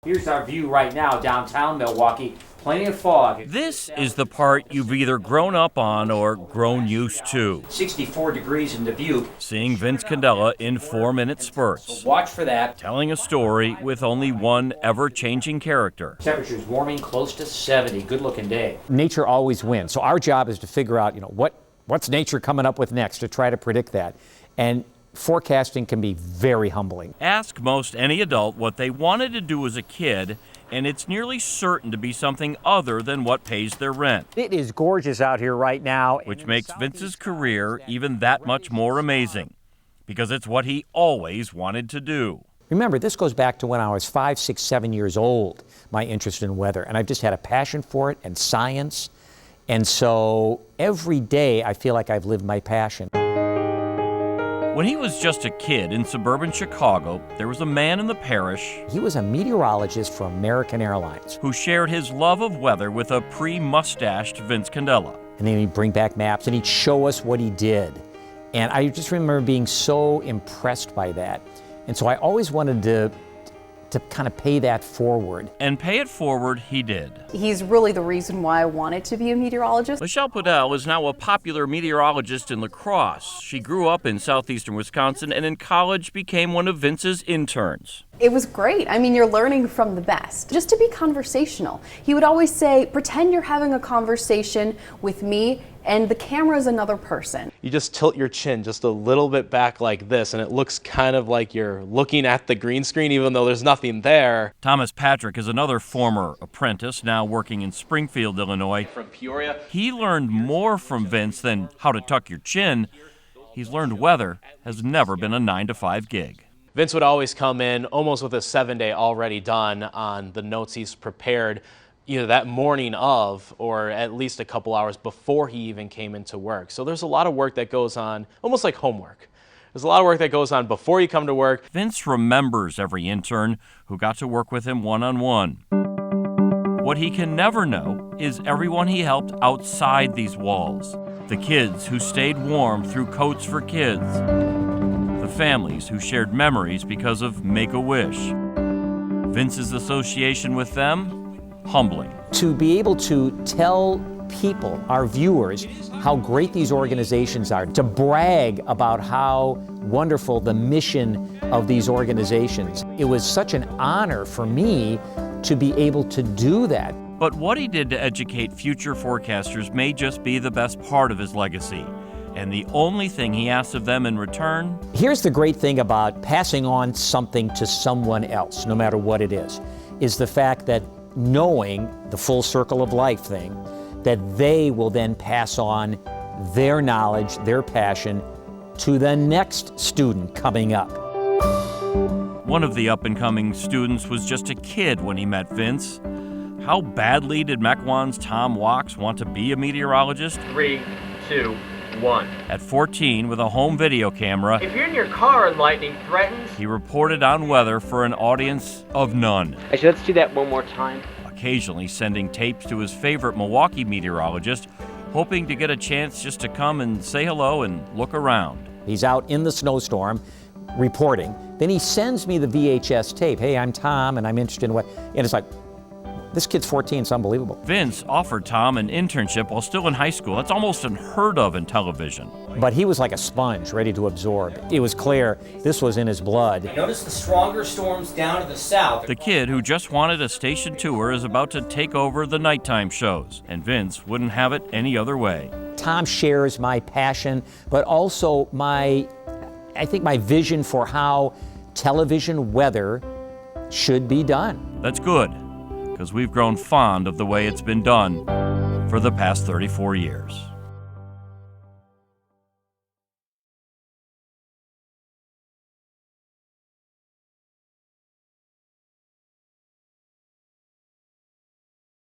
Here's our view right now, downtown Milwaukee. Plenty of fog. This is the part you've either grown up on or grown used to. 64 degrees in Dubuque. Seeing Vince Condella in 4-minute spurts. So watch for that. Telling a story with only one ever-changing character. Temperature's warming close to 70. Good-looking day. Nature always wins. So our job is to figure out, what's nature coming up with next, to try to predict that. And forecasting can be very humbling. Ask most any adult what they wanted to do as a kid, and it's nearly certain to be something other than what pays their rent. It is gorgeous out here right now. Which makes Vince's career even that much more amazing, because it's what he always wanted to do. Remember, this goes back to when I was 5, 6, 7 years old, my interest in weather, and I've just had a passion for it and science. And so every day I feel like I've lived my passion. When he was just a kid in suburban Chicago, there was a man in the parish. He was a meteorologist for American Airlines. Who shared his love of weather with a pre-mustached Vince Condella. And then he'd bring back maps and he'd show us what he did. And I just remember being so impressed by that. And so I always wanted to kind of pay that forward. And pay it forward he did. He's really the reason why I wanted to be a meteorologist. Michelle Podell is now a popular meteorologist in La Crosse. She grew up in southeastern Wisconsin and in college became one of Vince's interns. It was great. I mean, you're learning from the best. Just to be conversational. He would always say, pretend you're having a conversation with me and the camera is another person. You just tilt your chin just a little bit back like this and it looks kind of like you're looking at the green screen even though there's nothing there. Thomas Patrick is another former apprentice now working in Springfield, Illinois. From Peoria. He learned more from Vince than how to tuck your chin. He's learned weather has never been a 9-to-5 gig. Vince would always come in almost with a 7-day already done on the notes he's prepared either that morning of or at least a couple hours before he even came into work. So there's a lot of work that goes on, almost like homework. There's a lot of work that goes on before you come to work. Vince remembers every intern who got to work with him one-on-one. What he can never know is everyone he helped outside these walls. The kids who stayed warm through Coats for Kids. The families who shared memories because of Make-A-Wish. Vince's association with them, humbling. To be able to tell people, our viewers, how great these organizations are, to brag about how wonderful the mission of these organizations. It was such an honor for me to be able to do that. But what he did to educate future forecasters may just be the best part of his legacy. And the only thing he asks of them in return? Here's the great thing about passing on something to someone else, no matter what it is the fact that knowing the full circle of life thing, that they will then pass on their knowledge, their passion to the next student coming up. One of the up-and-coming students was just a kid when he met Vince. How badly did Mequon's Tom Wachs want to be a meteorologist? 3, 2, 1. At 14, with a home video camera, if you're in your car and lightning threatens, he reported on weather for an audience of none. Actually, let's do that one more time. Occasionally sending tapes to his favorite Milwaukee meteorologist, hoping to get a chance just to come and say hello and look around. He's out in the snowstorm reporting. Then he sends me the VHS tape. Hey, I'm Tom, and I'm interested in what... And it's like, this kid's 14, it's unbelievable. Vince offered Tom an internship while still in high school. That's almost unheard of in television. But he was like a sponge, ready to absorb. It was clear this was in his blood. Notice the stronger storms down to the south. The kid who just wanted a station tour is about to take over the nighttime shows, and Vince wouldn't have it any other way. Tom shares my passion, but also I think my vision for how television weather should be done. That's good, because we've grown fond of the way it's been done for the past 34 years.